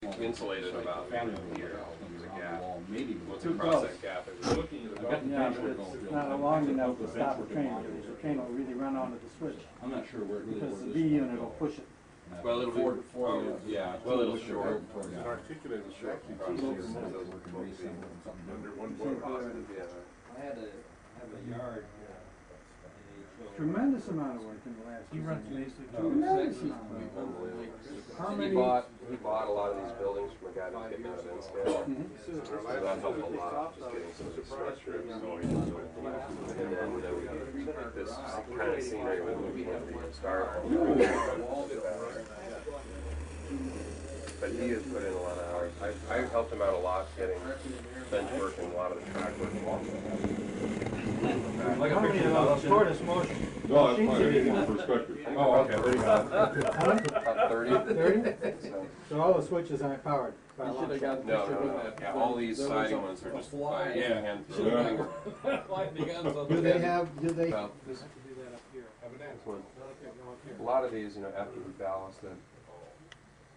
insulated about here. Use a gap. Once Too across close. that gap, it was Yeah, but it's not long enough to stop the train, because the train will really run onto the switch. I'm not sure where Because the B unit will push it. well, it'll be yeah. Well, it'll short. An articulated shaft. Under one board. Yeah. I had a yard. Tremendous amount of work in the last He year. runs basically Tremendous amount of work. Unbelievable. How He many? bought a lot of these buildings from a guy that's getting out of N-scale. So that helped a lot, just getting some of these structures. And then we get this kind of scenery with moving into the start. But he has put in a lot of hours. I helped him out a lot getting bench work and a lot of the track work. Like a picture of tortoise motion. No, that's fine, I need more perspective. Oh, okay. About 30. 30? So all the switches aren't powered? No. Yeah, all these siding ones are just by hand. Do they have, Well, this one. A lot of these, after we ballasted,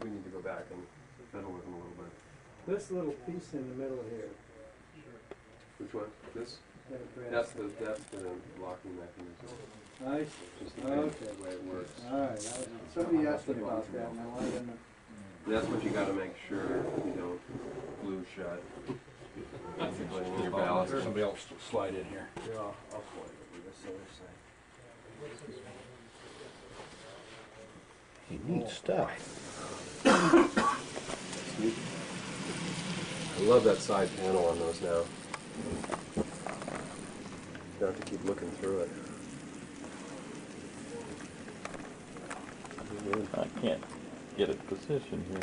we need to go back and fiddle with them a little bit. this little piece in the middle here? Which one? This? That's the locking mechanism. I see. Just the Okay. way it works. All right, somebody asked me about that, and I wanted to know. That's what you got to make sure you don't glue shut. In your ballast. There's somebody else to slide in here. Yeah, I'll slide over this other side. Neat stuff. I love that side panel on those now. You don't have to keep looking through it. I can't get a position here.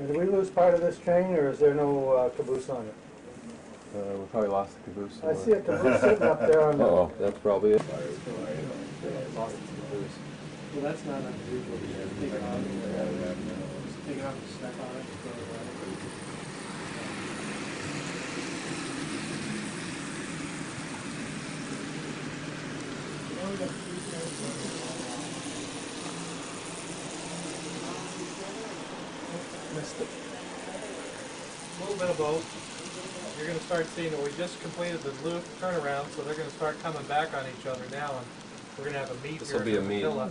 Did we lose part of this train, or is there no caboose on it? We probably lost the caboose. I see a caboose sitting up there on the... Oh, that's probably it. Well, that's not unusual. Just take it off. Just take it off and step on it. Missed it. A little bit of both. You're going to start seeing that we just completed the loop turnaround, so they're going to start coming back on each other now, and we're going to have a meet This here. will be a meet. A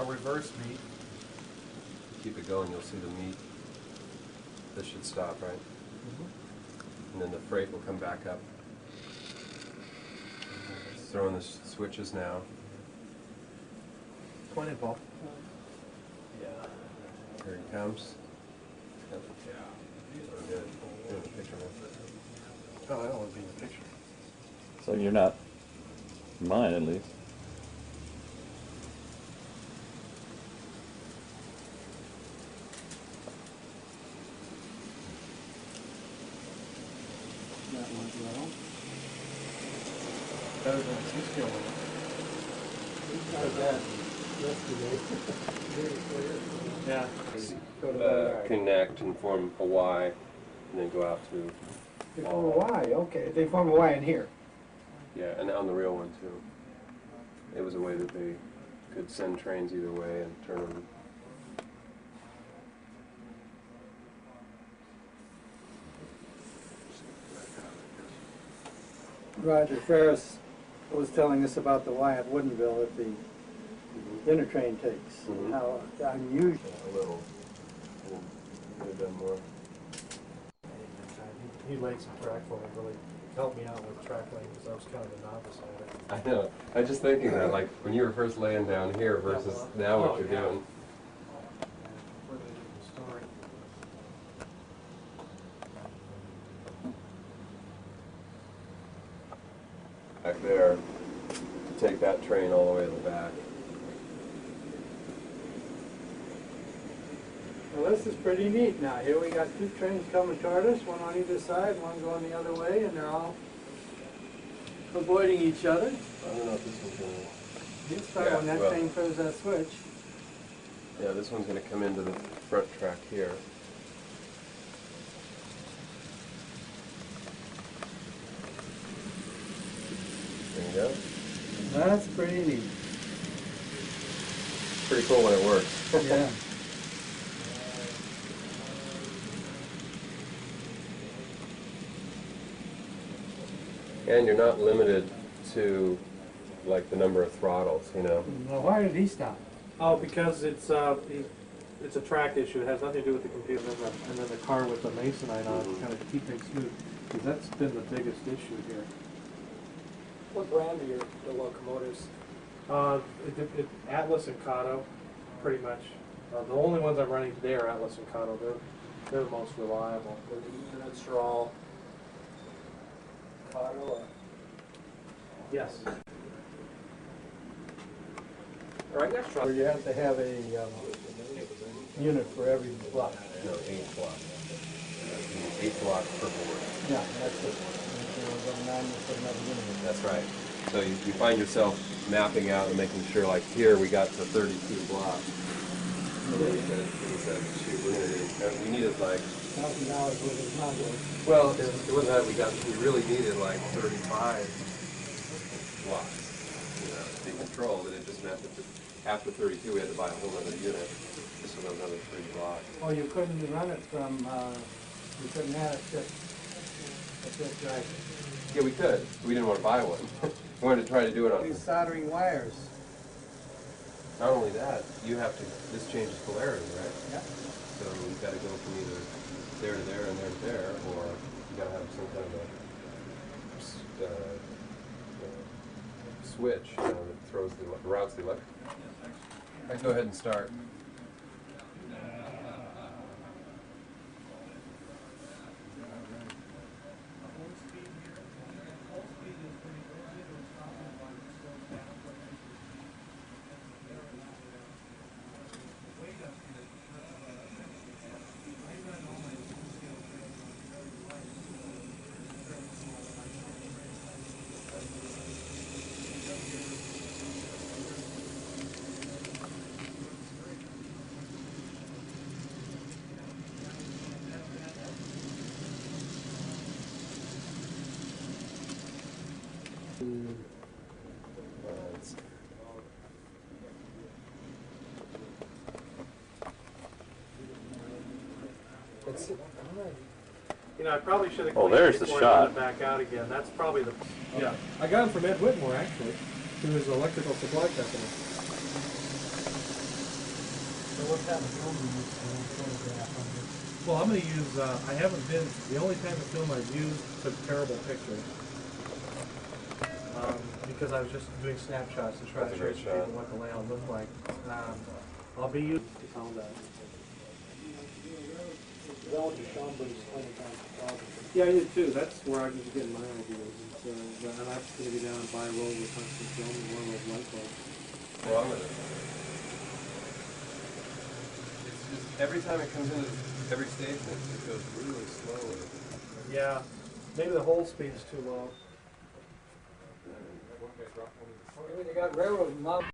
reverse meet. Keep it going, you'll see the meat. This should stop, right? And then the freight will come back up. It's throwing the switches now. 20 ball. Yeah. Here he comes. Yep. Good. Good picture of him. Oh, I don't want to be in the picture. So you're not mine, at least. That one's well. Better than a 6 kilometer. We tried that yesterday. Yeah. Go to the yard. Connect and form a Y, and then go out to, They form a Y, okay. They form a Y in here. yeah, and on the real one too. It was a way that they could send trains either way and turn them. Roger Ferris was telling us about the Y at Woodinville that the intertrain takes. Mhm. How unusual. A little. Could have done more. He laid some track for me, really helped me out with track laying because I was kind of a novice at it. I know. I was just thinking that, like, when you were first laying down here versus now what you're doing. Where they did the story. Back there, to take that train all the way to the back. Well, this is pretty neat now. Here we got two trains coming toward us, one on either side, one going the other way, and they're all avoiding each other. I don't know if this one's going to... He'll start when that train throws that switch. Yeah, this one's going to come into the front track here. There you go. That's pretty neat. Pretty cool when it works. Yeah. And you're not limited to like the number of throttles, you know. Well, why did he stop? Oh, because it's a track issue. It has nothing to do with the computer and then the car with the masonite on to kind of keep things smooth. Because that's been the biggest issue here. What brand are the locomotives? Atlas and Kato, pretty much. The only ones I'm running today are Atlas and Kato. They're the most reliable. The units are all Kato or? Yes. All right, next Or truck. you have to have a unit for every block. No, 8 blocks. 8 blocks per board. Yeah, that's it. If you go 9, you put another unit in. That's right. So you find yourself mapping out and making sure, like here we got to 32 blocks. And then you said, shoot, we're gonna need, and we needed like, $1,000 worth of modules. well, it wasn't that we really needed like 35 blocks, you know, to be controlled, and it just meant that after 32 we had to buy a whole other unit, just for another 3 blocks. Oh, you couldn't run it from, you couldn't have it just right. Yeah, we could. We didn't want to buy one. We wanted to try to do it on. These soldering wires. Not only that, you have to. This changes polarity, right? Yeah. So you've got to go from either there to there and there to there, or you got to have some kind of a switch, you know, that throws routes the electric. I'd go ahead and start. You know, I probably should have Oh, cleaned it there's the before I let shot. it back out again. That's probably the. Yeah, I got him from Ed Whitmore actually, who is an electrical supply company. So what kind of film do you use for photograph on this? Well, I'm going to use. I haven't been. The only time the film I've used took terrible pictures. Because I was just doing snapshots to try That's to a show great people shot. what the layout looked like. I'll be using. Yeah, I did too. That's where I was getting my ideas. And I'm actually going to go down and buy a roll of constant film and one of those light bulbs. Well, I'm gonna. It's just every time it comes into every station, it goes really slowly. Yeah, maybe the hold speed's too low. You got railroad models.